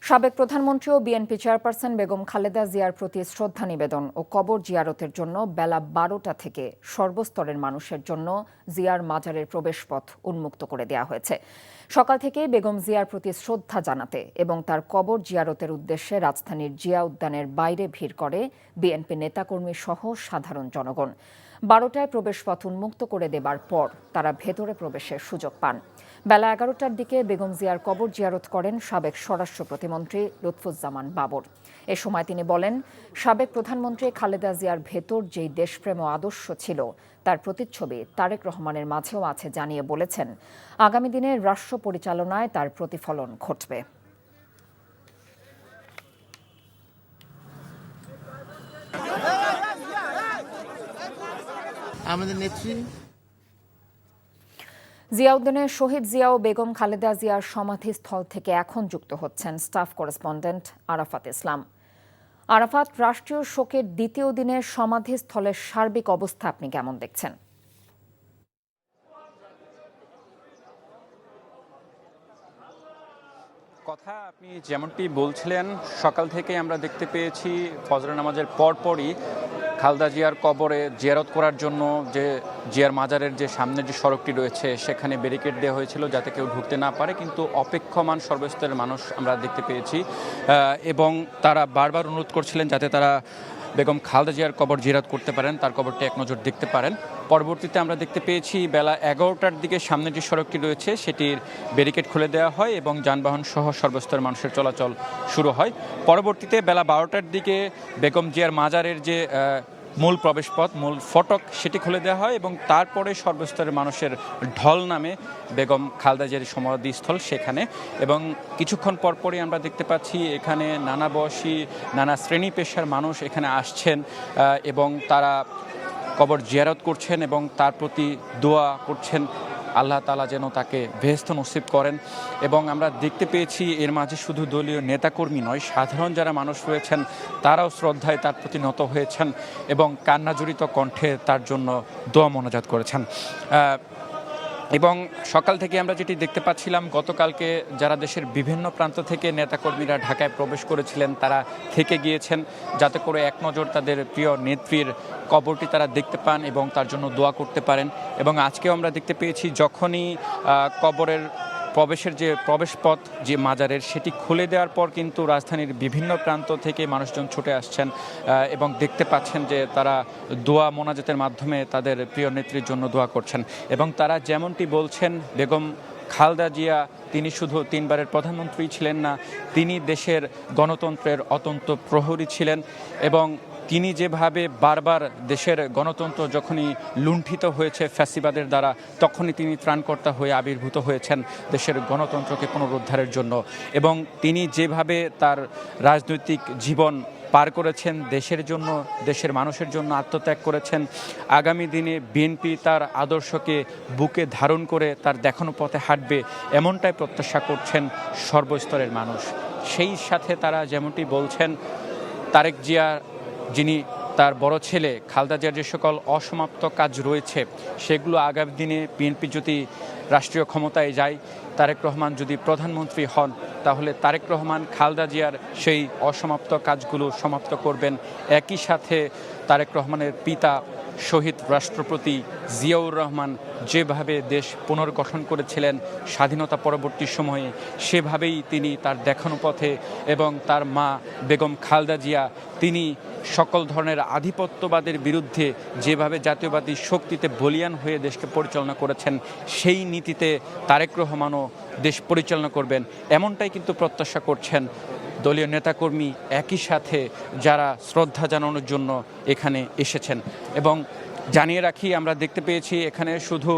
সাবেক প্রধানমন্ত্রী ও BNP chairperson Begum Khaleda জিয়ার প্রতি শ্রদ্ধা নিবেদন ও কবর জিয়ারতের জন্য বেলা ১২টা থেকে সর্বস্তরের মানুষের জন্য জিয়ার মাজারের প্রবেশপথ উন্মুক্ত করে দেওয়া হয়েছে। সকাল থেকে বেগম জিয়ার প্রতি শ্রদ্ধা জানাতে এবং তার কবর জিয়ারতের উদ্দেশ্যে রাজধানীর জিয়া উদ্যানের বাইরে ভিড় করে বিএনপি নেতাকর্মী সহ সাধারণ জনগণ। ১২টায় প্রবেশপথ উন্মুক্ত করে দেবার পর তারা ভেতরে প্রবেশের সুযোগ পান। বেলা ১১টার দিকে বেগম জিয়ার কবর জিয়ারত করেন সাবেক স্বরাষ্ট্র প্রতিমন্ত্রী লুৎফুজ্জামান বাবর। এ সময় তিনি বলেন, সাবেক প্রধানমন্ত্রী খালেদা জিয়ার ভেতর যেই দেশপ্রেম ও আদর্শ ছিল তার প্রতিচ্ছবি তারেক রহমানের মাঝেও আছে জানিয়ে বলেছেন, আগামী দিনে রাষ্ট্র পরিচালনায় তার প্রতিফলন ঘটবে। আমাদের নেত্রী জিয়াউদ্দিনে শহীদ জিয়া ও বেগম খালেদা জিয়ার সমাধিস্থল থেকে এখন যুক্ত হচ্ছেন স্টাফ করেসপন্ডেন্ট আরাফাত ইসলাম। আরাফাত, রাষ্ট্রীয় শোকের দ্বিতীয় দিনের সমাধিস্থলের সার্বিক অবস্থা আপনি কেমন দেখছেন? কথা আপনি যেমনটি বলছিলেন, সকাল থেকে আমরা দেখতে পেয়েছি ফজর নামাজের পরপরই খালেদা জিয়ার কবরে জিয়ারত করার জন্য যে জিয়ার মাজারের যে সামনের যে সড়কটি রয়েছে সেখানে ব্যারিকেড দেওয়া হয়েছিল যাতে কেউ ঢুকতে না পারে, কিন্তু অপেক্ষমান সর্বস্তরের মানুষ আমরা দেখতে পেয়েছি এবং তারা বারবার অনুরোধ করছিলেন যাতে তারা বেগম খালেদা জিয়ার কবর জিয়ারত করতে পারেন, তার কবরটি এক নজর দেখতে পারেন। পরবর্তীতে আমরা দেখতে পেয়েছি বেলা ১১টার দিকে সামনের যে সড়কটি রয়েছে সেটির ব্যারিকেড খুলে দেওয়া হয় এবং যানবাহন সহ সর্বস্তরের মানুষের চলাচল শুরু হয়। পরবর্তীতে বেলা ১২টার দিকে বেগম জিয়ার মাজারের যে মূল প্রবেশপথ, মূল ফটক, সেটি খুলে দেওয়া হয় এবং তারপরে সর্বস্তরের মানুষের ঢল নামে বেগম খালেদা জিয়ার সমাধিস্থল সেখানে। এবং কিছুক্ষণ পরপরই আমরা দেখতে পাচ্ছি এখানে নানা বয়সী, নানা শ্রেণী পেশার মানুষ এখানে আসছেন এবং তারা কবর জিয়ারত করছেন এবং তার প্রতি দোয়া করছেন আল্লাহ তাআলা যেন তাকে বেহেশত নসিব করেন। এবং আমরা দেখতে পেয়েছি এর মাঝে শুধু দলীয় নেতাকর্মী নয়, সাধারণ যারা মানুষ রয়েছেন তারাও শ্রদ্ধায় তার প্রতি নত হয়েছেন এবং কান্নাজড়িত কণ্ঠে তার জন্য দোয়া মোনাজাত করেছেন। এবং সকাল থেকে আমরা যেটি দেখতে পাচ্ছিলাম, গতকালকে যারা দেশের বিভিন্ন প্রান্ত থেকে নেতাকর্মীরা ঢাকায় প্রবেশ করেছিলেন তারা থেকে গিয়েছেন যাতে করে এক নজর তাদের প্রিয় নেত্রীর কবরটি তারা দেখতে পান এবং তার জন্য দোয়া করতে পারেন। এবং আজকেও আমরা দেখতে পেয়েছি যখনই কবরের প্রবেশের যে প্রবেশপথ যে মাজারের সেটি খুলে দেওয়ার পর কিন্তু রাজধানীর বিভিন্ন প্রান্ত থেকে মানুষজন ছুটে আসছেন এবং দেখতে পাচ্ছেন যে তারা দোয়া মোনাজাতের মাধ্যমে তাদের প্রিয় নেত্রীর জন্য দোয়া করছেন। এবং তারা যেমনটি বলছেন, বেগম খালেদা জিয়া তিনি শুধু ৩ বারের প্রধানমন্ত্রী ছিলেন না, তিনি দেশের গণতন্ত্রের অত্যন্ত প্রহরী ছিলেন এবং তিনি যেভাবে বারবার দেশের গণতন্ত্র যখনই লুণ্ঠিত হয়েছে ফ্যাসিবাদের দ্বারা, তখনই তিনি ত্রাণকর্তা হয়ে আবির্ভূত হয়েছেন দেশের গণতন্ত্রকে পুনরুদ্ধারের জন্য। এবং তিনি যেভাবে তার রাজনৈতিক জীবন পার করেছেন, দেশের জন্য, দেশের মানুষের জন্য আত্মত্যাগ করেছেন, আগামী দিনে বিএনপি তার আদর্শকে বুকে ধারণ করে তার দেখানো পথে হাঁটবে এমনটাই প্রত্যাশা করছেন সর্বস্তরের মানুষ। সেই সাথে তারা যেমনটি বলছেন, তারেক জিয়া যিনি তার বড় ছেলে খালেদা জিয়ার যে সকল অসমাপ্ত কাজ রয়েছে সেগুলো আগামী দিনে বিএনপি যদি রাষ্ট্রীয় ক্ষমতায় যায়, তারেক রহমান যদি প্রধানমন্ত্রী হন, তাহলে তারেক রহমান খালেদা জিয়ার সেই অসমাপ্ত কাজগুলো সমাপ্ত করবেন। একই সাথে তারেক রহমানের পিতা শহীদ রাষ্ট্রপতি জিয়াউর রহমান যেভাবে দেশ পুনর্গঠন করেছিলেন স্বাধীনতা পরবর্তী সময়ে, সেভাবেই তিনি তার দেখানো পথে এবং তার মা বেগম খালেদা জিয়া তিনি সকল ধরনের আধিপত্যবাদের বিরুদ্ধে যেভাবে জাতীয়বাদী শক্তিতে বলিয়ান হয়ে দেশকে পরিচালনা করেছেন, সেই নীতিতে তারেক রহমানও দেশ পরিচালনা করবেন এমনটাই কিন্তু প্রত্যাশা করছেন দলীয় নেতাকর্মী, একই সাথে যারা শ্রদ্ধা জানানোর জন্য এখানে এসেছেন। এবং জানিয়ে রাখি, আমরা দেখতে পেয়েছি এখানে শুধু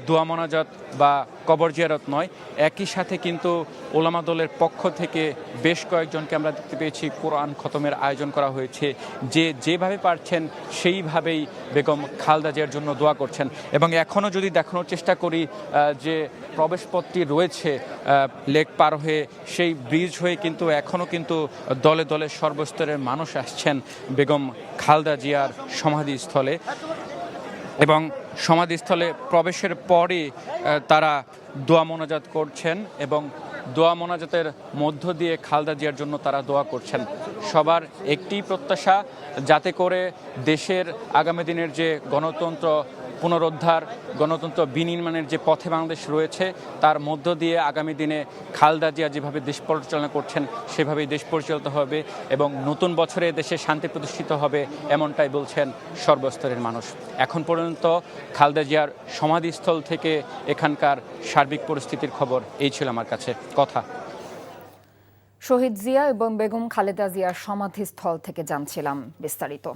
দোয়া মোনাজাত বা কবর জিয়ারত নয়, একই সাথে কিন্তু ওলামা দলের পক্ষ থেকে বেশ কয়েকজনকে আমরা দেখতে পেয়েছি কোরআন খতমের আয়োজন করা হয়েছে, যে যেভাবে পারছেন সেইভাবেই বেগম খালেদা জিয়ার জন্য দোয়া করছেন। এবং এখনও যদি দেখানোর চেষ্টা করি যে প্রবেশপথটি রয়েছে লেক পার হয়ে, সেই ব্রিজ হয়ে কিন্তু এখনও কিন্তু দলে দলে সর্বস্তরের মানুষ আসছেন বেগম খালেদা জিয়ার সমাধিস্থলে। এবং সমাধিস্থলে প্রবেশের পরই তারা দোয়া মোনাজাত করছেন এবং দোয়া মোনাজাতের মধ্য দিয়ে খালেদা জিয়ার জন্য তারা দোয়া করছেন। সবার একটি প্রত্যাশা, যাতে করে দেশের আগামী দিনের যে গণতন্ত্র পুনরুদ্ধার, গণতন্ত্র বিনির্মাণের যে পথে বাংলাদেশ রয়েছে, তার মধ্য দিয়ে আগামী দিনে খালেদা জিয়া যেভাবে দেশ পরিচালনা করছেন সেভাবেই দেশ পরিচালিত হবে এবং নতুন বছরে দেশে শান্তি প্রতিষ্ঠিত হবে, এমনটাই বলছেন সর্বস্তরের মানুষ। এখন পর্যন্ত খালেদা জিয়ার সমাধিস্থল থেকে এখানকার সার্বিক পরিস্থিতির খবর এই ছিল আমার কাছে। কথা শহীদ জিয়া এবং বেগম খালেদা জিয়ার সমাধিস্থল থেকে জানছিলাম বিস্তারিত।